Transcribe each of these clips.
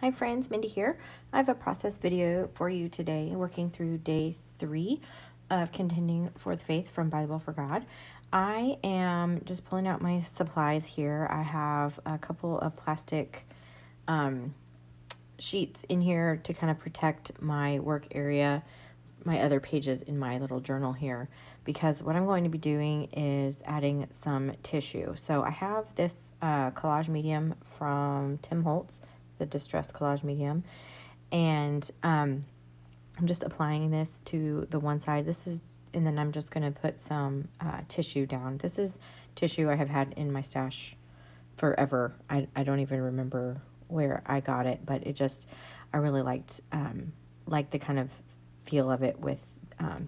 Hi friends, Mindy here. I have a process video for you today, working through day 3 of Contending for the Faith from bythewell4god. I am just pulling out my supplies here. I have a couple of plastic sheets in here to kind of protect my work area, my other pages in my little journal here, because what I'm going to be doing is adding some tissue. So I have this collage medium from Tim Holtz, the Distress Collage Medium, and I'm just applying this to the one side. And then I'm just going to put some tissue down. This is tissue I have had in my stash forever. I don't even remember where I got it, but I really liked the kind of feel of it with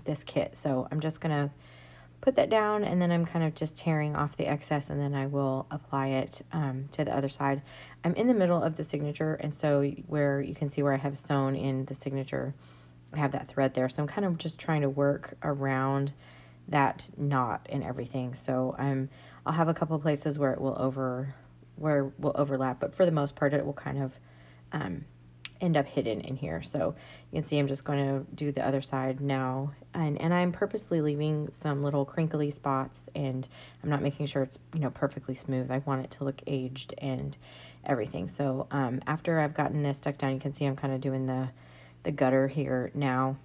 this kit. So I'm just going to put that down, and then I'm kind of just tearing off the excess, and then I will apply it to the other side. I'm in the middle of the signature, and so where you can see where I have sewn in the signature, I have that thread there. So I'm kind of just trying to work around that knot and everything. So I'll have a couple places where it will overlap, but for the most part it will kind of end up hidden in here. So you can see I'm just going to do the other side now, and I'm purposely leaving some little crinkly spots, and I'm not making sure it's perfectly smooth. I want it to look aged and everything. So after I've gotten this stuck down, you can see I'm kind of doing the gutter here now,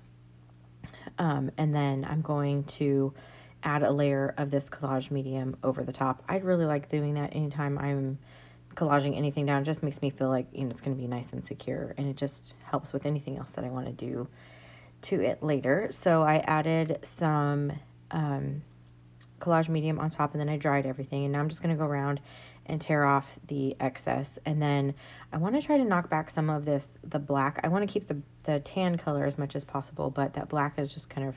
and then I'm going to add a layer of this collage medium over the top. I'd really like doing that anytime I'm collaging anything down. It just makes me feel like it's going to be nice and secure, and it just helps with anything else that I want to do to it later. So I added some collage medium on top, and then I dried everything, and now I'm just going to go around and tear off the excess, and then I want to try to knock back some of the black. I want to keep the tan color as much as possible, but that black is just kind of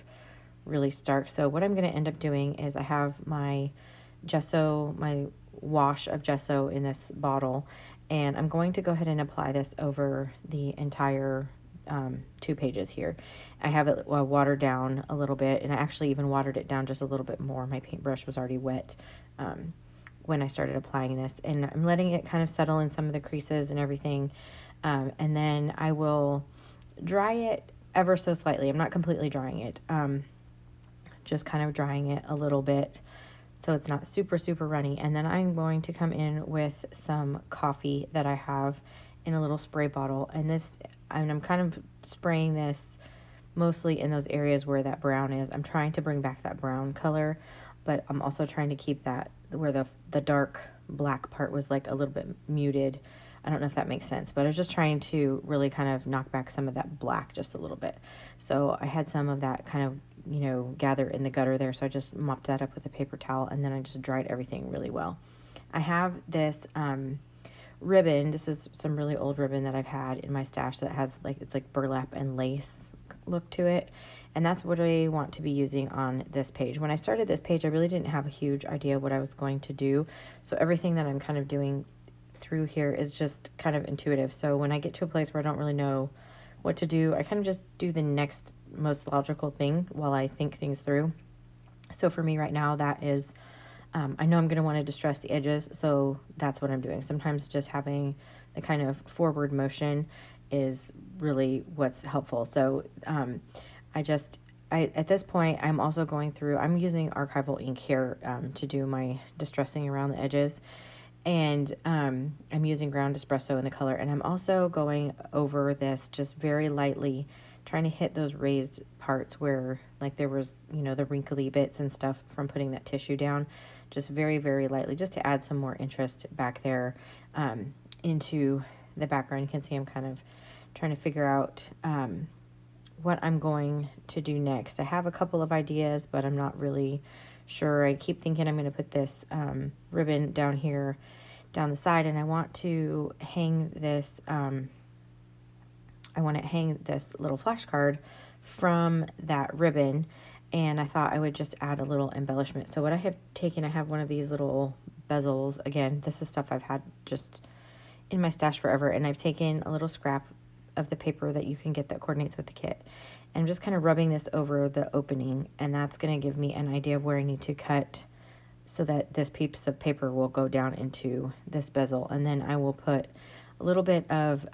really stark. So what I'm going to end up doing is I have my gesso, my wash of gesso in this bottle, and I'm going to go ahead and apply this over the entire 2 pages here. I have it watered down a little bit, and I actually even watered it down just a little bit more. My paintbrush was already wet when I started applying this, and I'm letting it kind of settle in some of the creases and everything, and then I will dry it ever so slightly. I'm not completely drying it, just kind of drying it a little bit so it's not super runny. And then I'm going to come in with some coffee that I have in a little spray bottle, and I'm kind of spraying this mostly in those areas where that brown is. I'm trying to bring back that brown color, but I'm also trying to keep that where the dark black part was like a little bit muted. I don't know if that makes sense, but I was just trying to really kind of knock back some of that black just a little bit. So I had some of that kind of gather in the gutter there, so I just mopped that up with a paper towel, and then I just dried everything really well. I have this ribbon. This is some really old ribbon that I've had in my stash that has it's like burlap and lace look to it, and that's what I want to be using on this page. When I started this page, I really didn't have a huge idea what I was going to do, so everything that I'm kind of doing through here is just kind of intuitive. So when I get to a place where I don't really know what to do, I kind of just do the next most logical thing while I think things through. So for me right now, that is I know I'm going to want to distress the edges, so that's what I'm doing. Sometimes just having the kind of forward motion is really what's helpful. So at this point, I'm also going through, I'm using archival ink here to do my distressing around the edges, and I'm using ground espresso in the color, and I'm also going over this just very lightly, trying to hit those raised parts where there was the wrinkly bits and stuff from putting that tissue down, just very lightly, just to add some more interest back there into the background. You can see I'm kind of trying to figure out what I'm going to do next. I have a couple of ideas, but I'm not really sure. I keep thinking I'm going to put this ribbon down here down the side, and I want to hang this little flashcard from that ribbon, and I thought I would just add a little embellishment. So what I have taken, I have one of these little bezels. Again, this is stuff I've had just in my stash forever, and I've taken a little scrap of the paper that you can get that coordinates with the kit, and I'm just kind of rubbing this over the opening, and that's going to give me an idea of where I need to cut so that this piece of paper will go down into this bezel. And then I will put a little bit of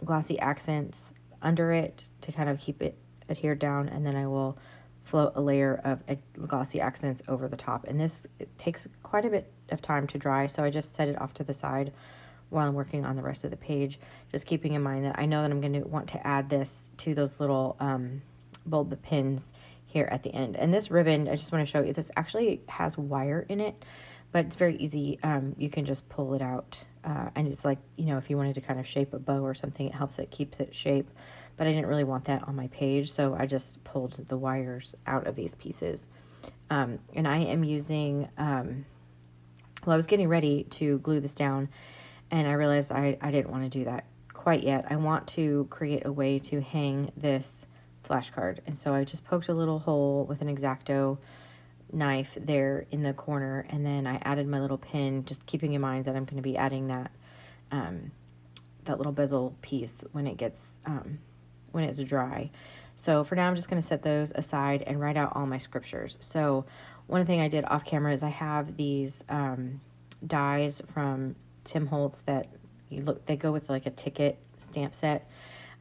glossy accents under it to kind of keep it adhered down, and then I will float a layer of glossy accents over the top. And this, it takes quite a bit of time to dry, so I just set it off to the side while I'm working on the rest of the page, just keeping in mind that I know that I'm going to want to add this to those little bulb pins here at the end. And this ribbon, I just want to show you, this actually has wire in it, but it's very easy. You can just pull it out, and it's like, you know, if you wanted to kind of shape a bow or something, it helps, it keeps it shape. But I didn't really want that on my page, so I just pulled the wires out of these pieces. And I am using, well, I was getting ready to glue this down, and I realized I didn't want to do that quite yet. I want to create a way to hang this flashcard, and so I just poked a little hole with an X-Acto knife there in the corner, and then I added my little pin, just keeping in mind that I'm going to be adding that that little bezel piece when it gets when it's dry. So for now, I'm just going to set those aside and write out all my scriptures. So one thing I did off camera is I have these dies from Tim Holtz that they go with like a ticket stamp set.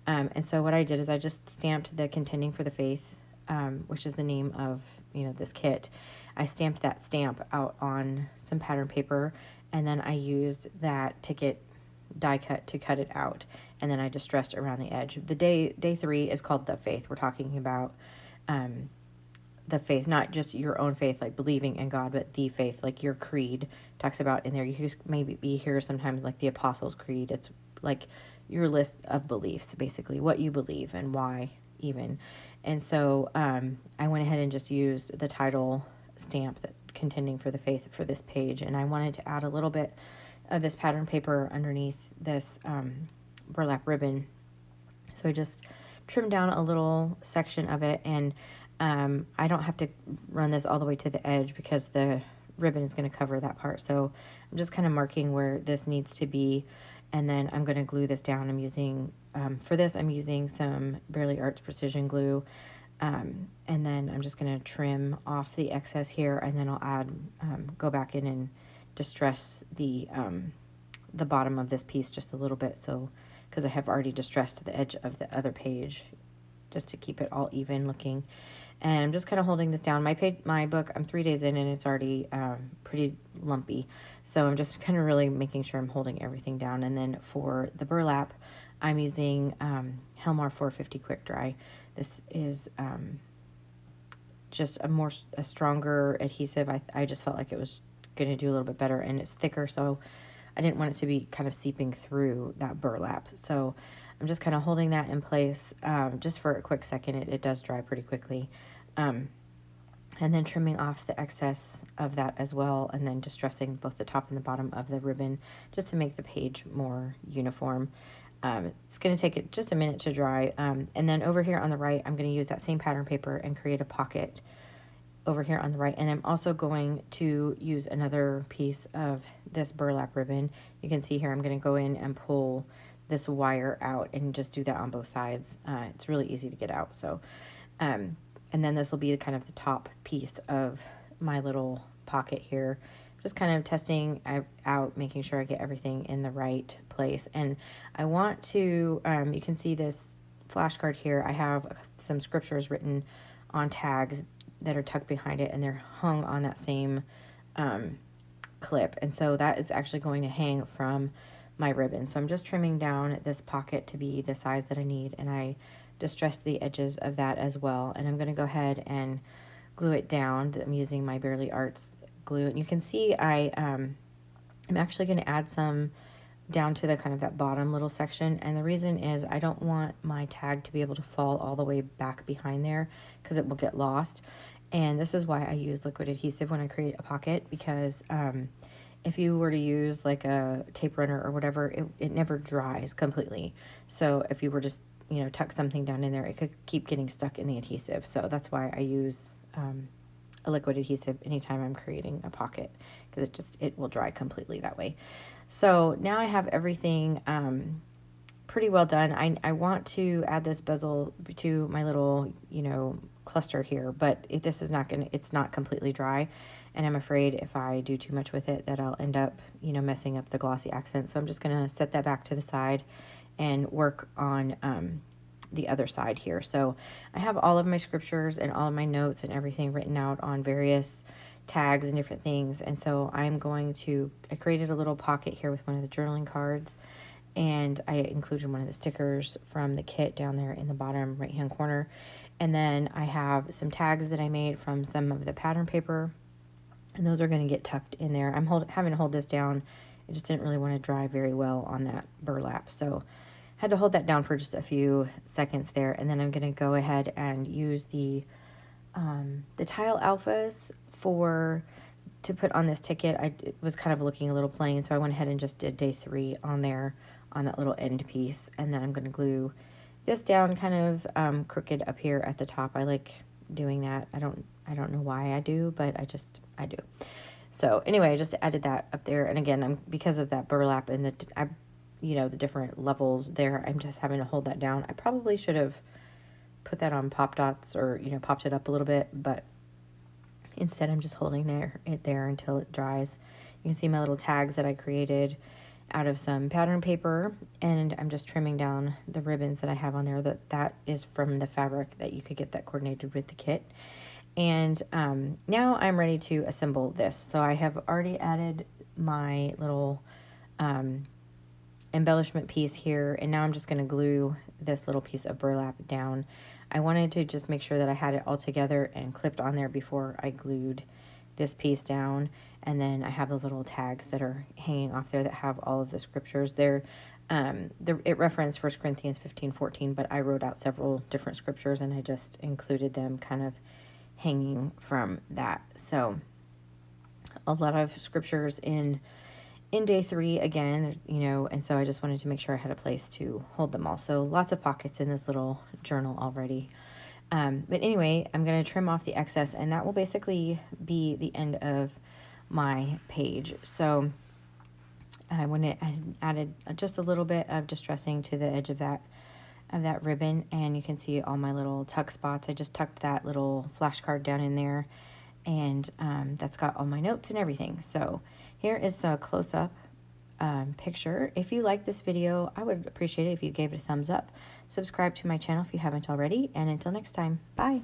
And so what I did is I just stamped the Contending for the Faith, which is the name of, you know, this kit. I stamped that stamp out on some pattern paper, and then I used that ticket die cut to cut it out, and then I distressed around the edge. The day 3 is called The Faith. We're talking about the faith, not just your own faith, like believing in God, but the faith, like your creed talks about in there. You maybe hear sometimes like the Apostles' Creed. It's like your list of beliefs, basically what you believe and why even. And so I went ahead and just used the title stamp, that Contending for the Faith, for this page, and I wanted to add a little bit of this pattern paper underneath this burlap ribbon. So I just trimmed down a little section of it, and I don't have to run this all the way to the edge because the ribbon is going to cover that part. So I'm just kind of marking where this needs to be, and then I'm going to glue this down. I'm using, for this, I'm using some Barely Arts Precision Glue, and then I'm just going to trim off the excess here, and then I'll add, go back in and distress the bottom of this piece just a little bit, so because I have already distressed the edge of the other page just to keep it all even looking. And I'm just kind of holding this down. My book, I'm 3 days in, and it's already pretty lumpy, so I'm just kind of really making sure I'm holding everything down. And then for the burlap, I'm using Helmar 450 Quick Dry. This is just a stronger adhesive. I just felt like it was going to do a little bit better, and it's thicker, so I didn't want it to be kind of seeping through that burlap. So I'm just kind of holding that in place just for a quick second. It does dry pretty quickly. And then trimming off the excess of that as well, and then distressing both the top and the bottom of the ribbon just to make the page more uniform. It's going to take it just a minute to dry. And then over here on the right, I'm going to use that same pattern paper and create a pocket over here on the right. And I'm also going to use another piece of this burlap ribbon. You can see here I'm going to go in and pull this wire out and just do that on both sides. It's really easy to get out. So and then this will be kind of the top piece of my little pocket here. Just kind of testing out, making sure I get everything in the right place. And I want to, you can see this flashcard here. I have some scriptures written on tags that are tucked behind it, and they're hung on that same clip. And so that is actually going to hang from my ribbon. So I'm just trimming down this pocket to be the size that I need, and I distressed the edges of that as well. And I'm going to go ahead and glue it down. I'm using my Barely Arts glue, and you can see I'm actually going to add some down to the kind of that bottom little section, and the reason is I don't want my tag to be able to fall all the way back behind there because it will get lost. And this is why I use liquid adhesive when I create a pocket, because if you were to use like a tape runner or whatever, it never dries completely. So if you were just, you know, tuck something down in there, it could keep getting stuck in the adhesive. So that's why I use a liquid adhesive anytime I'm creating a pocket, because it will dry completely that way. So now I have everything pretty well done. I want to add this bezel to my little, you know, cluster here, but this is not it's not completely dry, and I'm afraid if I do too much with it that I'll end up, you know, messing up the glossy accent. So I'm just gonna set that back to the side and work on the other side here. So I have all of my scriptures and all of my notes and everything written out on various tags and different things. And so I created a little pocket here with one of the journaling cards, and I included one of the stickers from the kit down there in the bottom right hand corner. And then I have some tags that I made from some of the pattern paper, and those are going to get tucked in there. I'm having to hold this down. I just didn't really want to dry very well on that burlap, so had to hold that down for just a few seconds there. And then I'm going to go ahead and use the tile alphas to put on this ticket. It was kind of looking a little plain, so I went ahead and just did day 3 on there on that little end piece. And then I'm going to glue this down kind of crooked up here at the top. I like doing that. I don't know why I do, but I do. So anyway, I just added that up there. And again, because of that burlap and the different levels there, I'm just having to hold that down. I probably should have put that on pop dots or, popped it up a little bit, but instead I'm just holding it there until it dries. You can see my little tags that I created out of some pattern paper, and I'm just trimming down the ribbons that I have on there. That is from the fabric that you could get that coordinated with the kit. And now I'm ready to assemble this. So I have already added my little embellishment piece here, and now I'm just going to glue this little piece of burlap down. I wanted to just make sure that I had it all together and clipped on there before I glued this piece down. And then I have those little tags that are hanging off there that have all of the scriptures. It referenced 1 Corinthians 15:14, but I wrote out several different scriptures and I just included them kind of hanging from that. So a lot of scriptures in day 3 again, and so I just wanted to make sure I had a place to hold them all. So lots of pockets in this little journal already. But anyway, I'm going to trim off the excess, and that will basically be the end of my page. So I added just a little bit of distressing to the edge of that ribbon, and you can see all my little tuck spots. I just tucked that little flashcard down in there, and that's got all my notes and everything. So here is a close-up picture. If you like this video, I would appreciate it if you gave it a thumbs up. Subscribe to my channel if you haven't already, and until next time, bye.